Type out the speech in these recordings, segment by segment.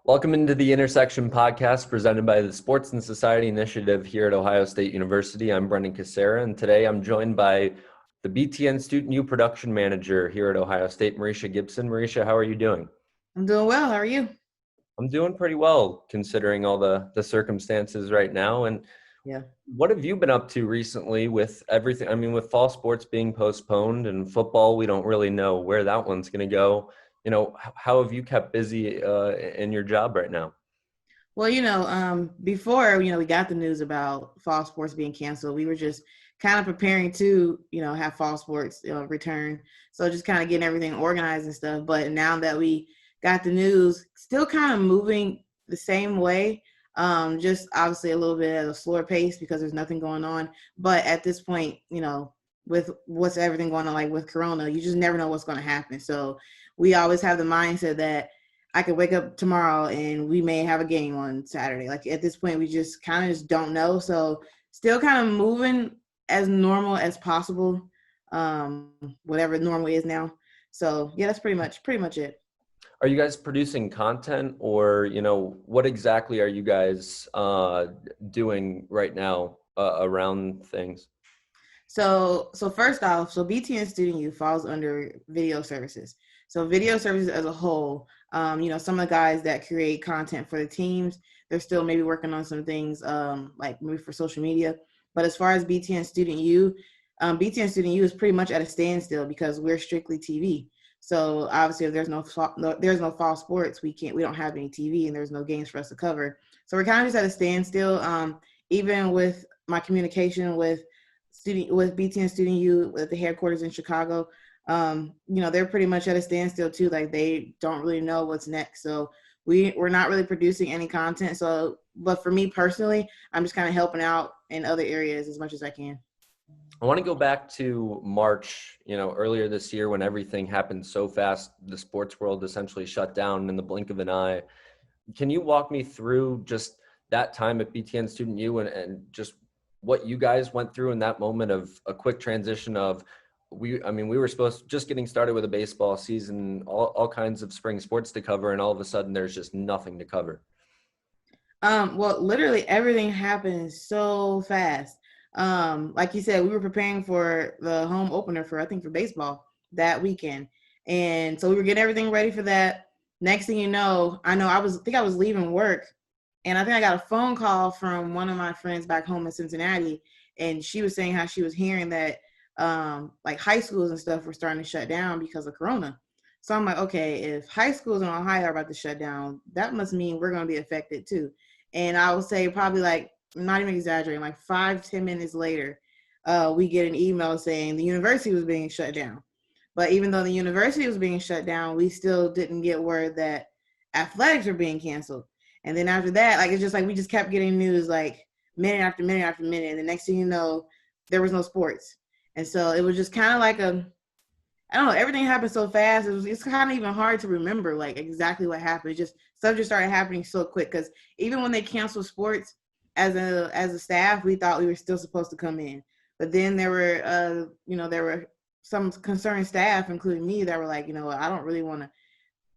Welcome into the Intersection podcast presented by the Sports and Society Initiative here at Ohio State University. I'm Brendan Casera, and today I'm joined by the BTN Student U production manager here at Ohio State, Mariesha Gibson. Mariesha, how are you doing? I'm doing well. How are you? I'm doing pretty well considering all the circumstances right now. And Yeah. what have you been up to recently with everything? I mean, with fall sports being postponed and football, we don't really know where that one's going to go. How have you kept busy in your job right now? Well, before, we got the news about fall sports being canceled, we were just kind of preparing to, have fall sports return. So just kind of getting everything organized and stuff. But now that we got the news, still kind of moving the same way, just obviously a little bit at a slower pace because there's nothing going on. But at this point, with what's everything going on, like with Corona, you just never know what's going to happen. So we always have the mindset that I could wake up tomorrow and we may have a game on Saturday. Like at this point, we just kind of just don't know. So still kind of moving as normal as possible, whatever normal is now. So yeah, that's pretty much it. Are you guys producing content or, what exactly are you guys doing right now around things? So first off, BTN Student U falls under video services. So video services as a whole, some of the guys that create content for the teams, they're still maybe working on some things like maybe for social media. But as far as BTN Student U, BTN Student U is pretty much at a standstill because we're strictly TV. So obviously, if there's no fall sports, we don't have any TV and there's no games for us to cover. So we're kind of just at a standstill. Even with my communication with BTN Student U at the headquarters in Chicago, they're pretty much at a standstill too. Like they don't really know what's next. So we're not really producing any content. So, but for me personally, I'm just kind of helping out in other areas as much as I can. I want to go back to March, earlier this year when everything happened so fast, the sports world essentially shut down in the blink of an eye. Can you walk me through just that time at BTN Student U and just what you guys went through in that moment of a quick transition of we were supposed just getting started with a baseball season, all kinds of spring sports to cover, and all of a sudden there's just nothing to cover. Well, literally everything happened so fast. Like you said, we were preparing for the home opener for baseball that weekend. And so we were getting everything ready for that. Next thing you know, I was leaving work and I think I got a phone call from one of my friends back home in Cincinnati. And she was saying how she was hearing that like high schools and stuff were starting to shut down because of Corona. So I'm like, okay, if high schools in Ohio are about to shut down, that must mean we're going to be affected too. And I would say probably like, not even exaggerating, like 5-10 minutes later, we get an email saying the university was being shut down. But even though the university was being shut down, we still didn't get word that athletics were being canceled. And then after that, like it's just like we just kept getting news like minute after minute after minute. And the next thing you know, there was no sports. And so it was just kind of like I don't know, everything happened so fast. It's kind of even hard to remember like exactly what happened. It just stuff just started happening so quick because even when they canceled sports, as a staff, we thought we were still supposed to come in. But then there were some concerned staff, including me, that were like, I don't really want to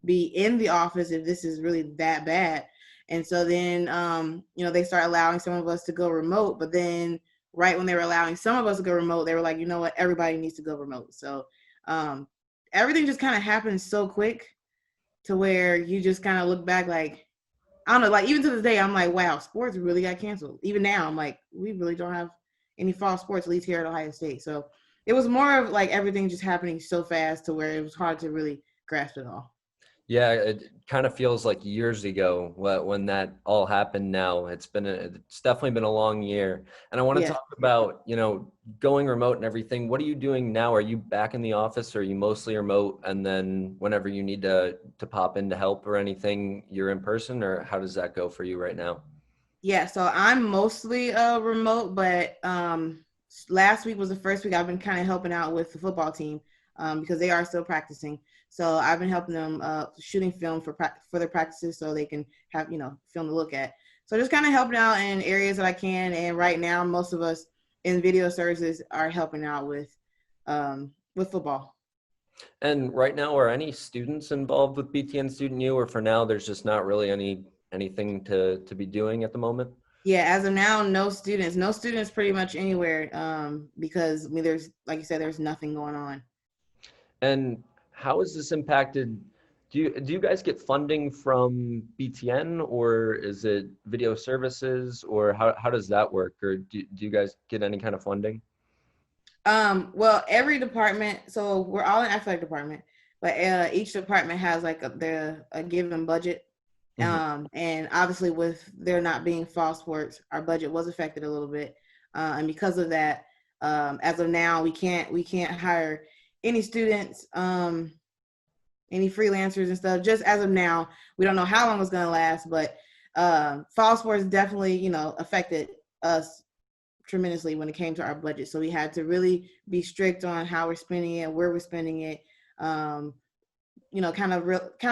be in the office if this is really that bad. And so then, they started allowing some of us to go remote. But then right when they were allowing some of us to go remote, they were like, you know what, everybody needs to go remote. So everything just kind of happened so quick to where you just kind of look back like, I don't know, like even to this day, I'm like, wow, sports really got canceled. Even now, I'm like, we really don't have any fall sports, at least here at Ohio State. So it was more of like everything just happening so fast to where it was hard to really grasp it all. Yeah, it kind of feels like years ago when that all happened now. It's definitely been a long year. And I want to Yeah. talk about, going remote and everything. What are you doing now? Are you back in the office or are you mostly remote? And then whenever you need to pop in to help or anything, you're in person, or how does that go for you right now? Yeah, so I'm mostly remote, but last week was the first week I've been kind of helping out with the football team because they are still practicing. So I've been helping them shooting film for their practices so they can have film to look at. So just kind of helping out in areas that I can. And right now, most of us in video services are helping out with football. And right now, are any students involved with BTN Student U, or for now, there's just not really anything to be doing at the moment? Yeah, as of now, no students pretty much anywhere, because I mean, there's, like you said, there's nothing going on. And how has this impacted? Do you guys get funding from BTN, or is it video services, or how does that work? Or do you guys get any kind of funding? Well, every department, so we're all in athletic department, but each department has like a given budget. Mhm. And obviously, with there not being fall sports, our budget was affected a little bit, and because of that, as of now, we can't hire any students, any freelancers and stuff. Just as of now, we don't know how long it's gonna last, but fall sports definitely, affected us tremendously when it came to our budget. So we had to really be strict on how we're spending it, where we're spending it. Um, kind of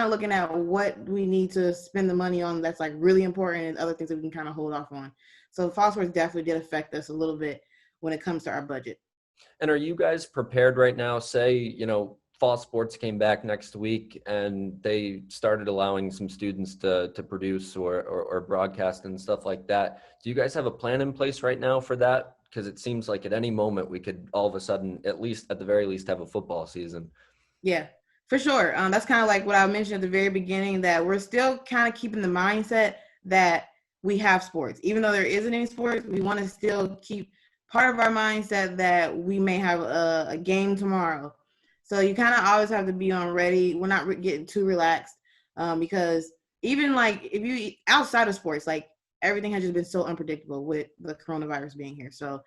looking at what we need to spend the money on that's like really important, and other things that we can kind of hold off on. So phosphorus definitely did affect us a little bit when it comes to our budget. And are you guys prepared right now? Say, fall sports came back next week and they started allowing some students to produce or broadcast and stuff like that. Do you guys have a plan in place right now for that? Because it seems like at any moment we could all of a sudden, at the very least, have a football season. Yeah, for sure. That's kind of like what I mentioned at the very beginning, that we're still kind of keeping the mindset that we have sports. Even though there isn't any sports, we want to still keep part of our mindset that we may have a game tomorrow. So you kind of always have to be on ready. We're not getting too relaxed, because even like if you outside of sports, like everything has just been so unpredictable with the coronavirus being here. So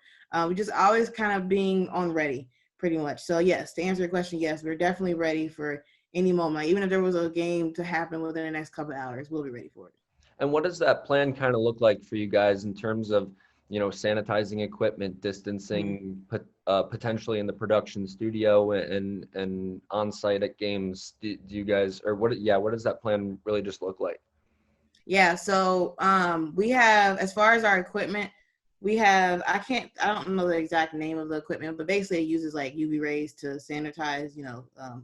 we just always kind of being on ready pretty much. So yes, to answer your question, yes, we're definitely ready for any moment. Even if there was a game to happen within the next couple of hours, we'll be ready for it. And what does that plan kind of look like for you guys in terms of, sanitizing equipment, Mm-hmm. distancing, potentially in the production studio and on site at games? Do you guys, or what? Yeah, what does that plan really just look like? Yeah, so we have, as far as our equipment, we have, I don't know the exact name of the equipment, but basically it uses like UV rays to sanitize,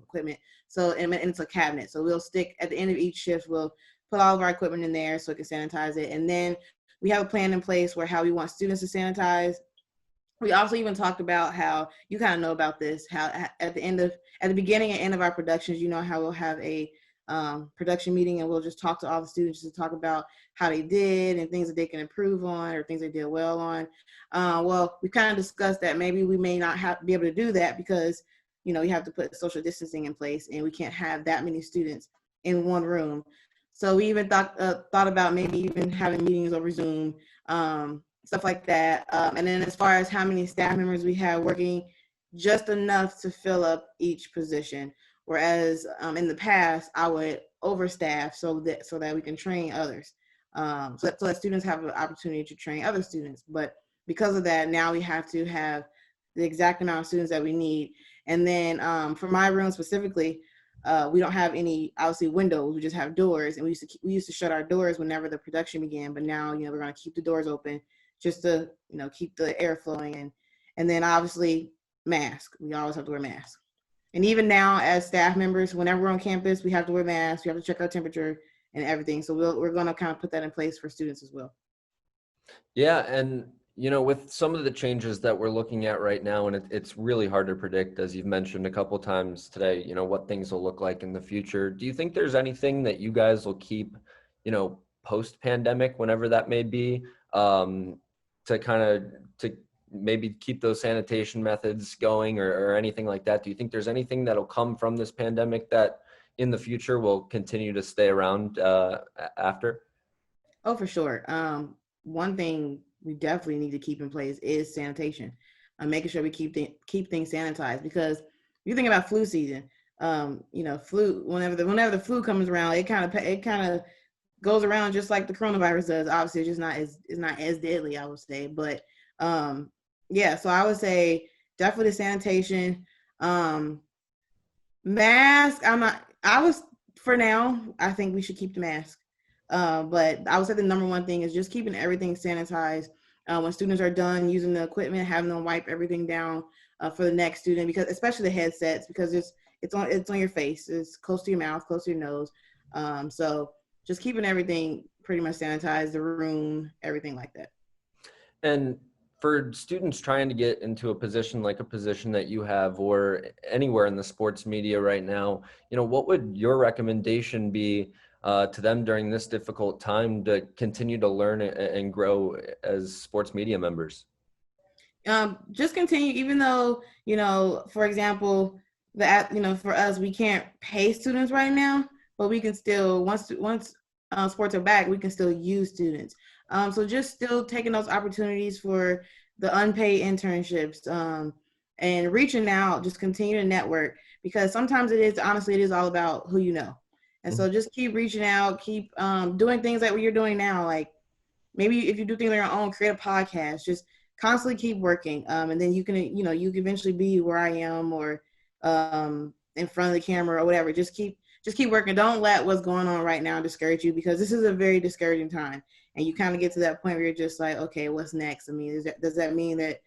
equipment. So, and it's a cabinet. So we'll stick at the end of each shift, we'll put all of our equipment in there so it can sanitize it. And then we have a plan in place where how we want students to sanitize. We also even talked about how, you kind of know about this, how at the beginning and end of our productions, how we'll have a production meeting, and we'll just talk to all the students to talk about how they did and things that they can improve on, or things they did well on. Well, we kind of discussed that maybe we may not be able to do that because you have to put social distancing in place, and we can't have that many students in one room. So we even thought about maybe even having meetings over Zoom, stuff like that. And then as far as how many staff members we have working, just enough to fill up each position. Whereas in the past, I would overstaff so that we can train others, so that students have an opportunity to train other students. But because of that, now we have to have the exact amount of students that we need. And then for my room specifically, we don't have any obviously windows. We just have doors, and we used to shut our doors whenever the production began. But now we're going to keep the doors open just to keep the air flowing, and then obviously mask. We always have to wear masks. And even now, as staff members, whenever we're on campus, we have to wear masks. We have to check our temperature and everything. So we're going to kind of put that in place for students as well. Yeah, and with some of the changes that we're looking at right now, and it's really hard to predict, as you've mentioned a couple times today, what things will look like in the future. Do you think there's anything that you guys will keep, post-pandemic, whenever that may be, to maybe keep those sanitation methods going, or anything like that? Do you think there's anything that'll come from this pandemic that in the future will continue to stay around after? Oh, for sure. One thing we definitely need to keep in place is sanitation. Making sure we keep things sanitized, because you think about flu season. Flu, whenever the flu comes around, it kind of goes around just like the coronavirus does. Obviously, it's not as deadly, I would say. But yeah, so I would say definitely the sanitation. Um, Mask. I'm not. I was For now. I think we should keep the mask. But I would say the number one thing is just keeping everything sanitized. When students are done using the equipment, having them wipe everything down for the next student, because especially the headsets, because it's on your face, it's close to your mouth, close to your nose. So just keeping everything pretty much sanitized, the room, everything like that. And for students trying to get into a position like a position that you have, or anywhere in the sports media right now, what would your recommendation be to them during this difficult time to continue to learn and grow as sports media members? Just continue, even though, for example, for us, we can't pay students right now, but we can still, once sports are back, we can still use students. So just still taking those opportunities for the unpaid internships, and reaching out, just continue to network, because sometimes it is all about who you know. And so just keep reaching out, keep doing things like what you're doing now. Like maybe if you do things on your own, create a podcast, just constantly keep working. And then you can eventually be where I am, or in front of the camera or whatever. Just keep working. Don't let what's going on right now discourage you, because this is a very discouraging time. And you kind of get to that point where you're just like, okay, what's next? I mean, does that mean that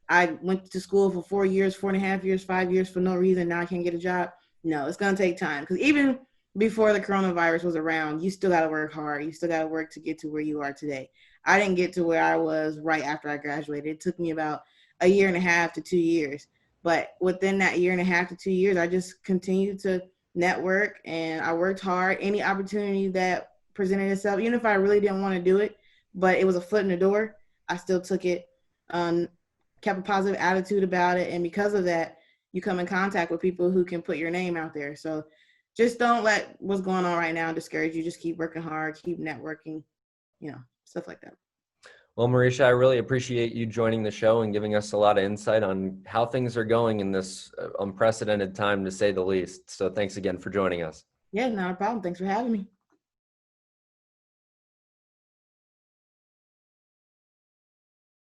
I went to school for 4 years, 4.5 years, 5 years for no reason, now I can't get a job? No, it's going to take time. Because even before the coronavirus was around, you still got to work hard. You still got to work to get to where you are today. I didn't get to where I was right after I graduated. It took me about 1.5 to 2 years. But within that 1.5 to 2 years, I just continued to network, and I worked hard. Any opportunity that presented itself, even if I really didn't want to do it, but it was a foot in the door, I still took it, kept a positive attitude about it. And because of that, you come in contact with people who can put your name out there. So just don't let what's going on right now discourage you. Just keep working hard, keep networking, stuff like that. Well, Mariesha, I really appreciate you joining the show and giving us a lot of insight on how things are going in this unprecedented time, to say the least. So thanks again for joining us. Yeah, not a problem. Thanks for having me.